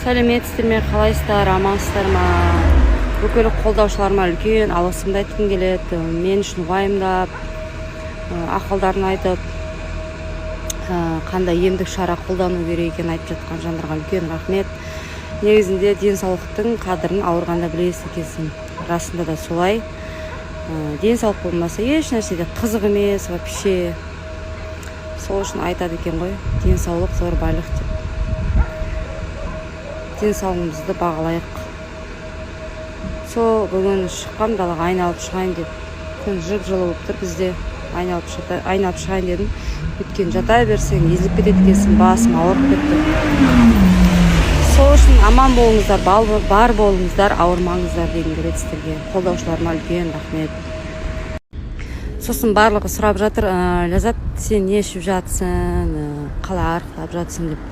Сәлеметсіздер ме, қалайсыздар, амансыздар ма? Бүкіл қолдаушыларыма үлкен алғысымды айтқым келеді. Мен үшін уайымдап, ақылдарын айтып, қандай емдік шара қолдану керек екенін айтып жатқан жандарға үлкен рахмет. Негізінде денсаулықтың қадірін ауырғанда білесіз екенсің. Расында да солай. Денсаулық болмаса еш нәрседе қызық емес вообще. Сол үшін айтады екен ғой, денсаулық зор байлық деп. Денсаулығымызды бағалайық. Сол бүгін шыққам, далаға айналып шығайын деп. Күн жып-жылы болып тұр бізде. Айналып шығайын дедім. Өткен жата берсең, езіліп кетеді екенсің, басым ауырып кетті. Сол үшін аман болыңыздар, бар болыңыздар, ауырмаңыздар дегім келеді сіздерге. Қолдаушыларыма үлкен рахмет. Сосын барлығы сұрап жатыр, Ләззат, сен не ішіп жатсың, қалай арықтап жатсың деп.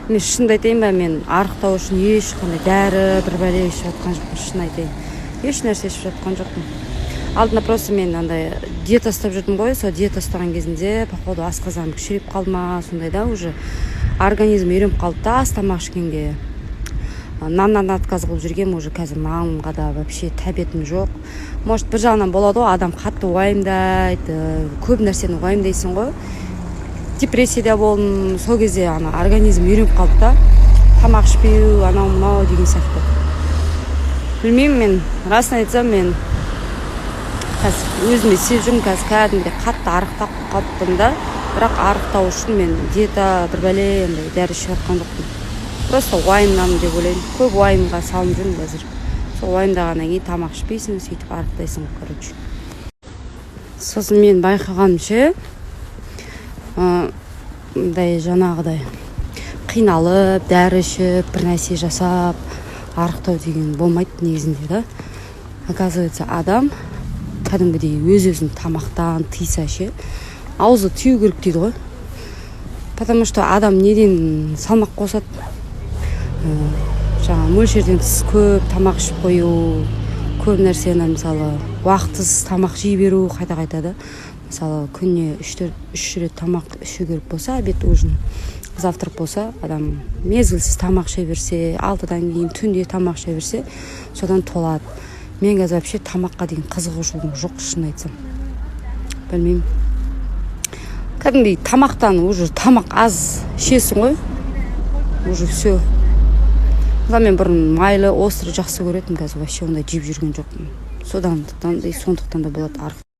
Мен шынды айтайын ба, мен арықтау үшін ешқандай дәрі, бір бәле ішіп жатқан жоқпын, шын айтайын. Еш нәрсе ішіп жатқан жоқпын. Алдында просто мен андай диета ұстап жүрдім ғой, сол диета ұстаған кезінде, походу асқазаным кішірейіп қалды ма, сондай да, уже организм үйреніп қалды да, тамақ ішкенге. Наннан отказ қылып жүргем, уже қазір нанға да вообще тәбетім жоқ. Может, бір жағынан болады ғой, адам қатты уайымдайды, көп нәрсені уайымдайсың ғой. Депрессияда болдым, сол кезде организм үйреніп қалды да, тамақ ішпеу, анау-мынау деген сияқты. Білмеймін, мен расын айтсам, мен қазір өзіме сезіп жүрмін, қазір кәдімгідей қатты арықтап қалыппын да, бірақ арықтау үшін мен диета бір бәле дәрі ішіп жатқан жоқпын. Просто уайымнамын деп ойлаймын. Көп уайымға салынып жүрмін қазір. Сол уайымдағаннан кейін тамақ ішпейсің, сөйтіп арықтайсың, короче. Сосын мен байқағанымша, жаңағыдай қиналып, дәрі ішіп, бір нәрсе жасап, арықтау деген болмайды негізінде да. Оказывается, адам кәдімгідей өз-өзін тамақтан тыйса ше, аузы тию керек дейді ғой. Потому что адам неден салмақ қосады? Жаңа мөлшерден тыс көп тамақ ішіп қою, көп нәрсені мысалы уақытсыз тамақ жей беру, қайта-қайта да. Мысалы күніне 3 рет тамақ ішу керек болса, обед, ужин, завтрак болса, адам мезгілсіз тамақ іше берсе, 6-дан кейін түнде тамақ іше берсе, содан толады. Мен қазір вообще тамаққа деген қызығушылығым жоқ, шын айтсам. Білмеймін. Кәдімгідей тамақтан уже тамақ аз ішесің ғой. Уже все. Мен бұрын майлы, острый жақсы көретім, қазір вообще ондай жеп жүрген жоқпын. Сондықтан да болады арық.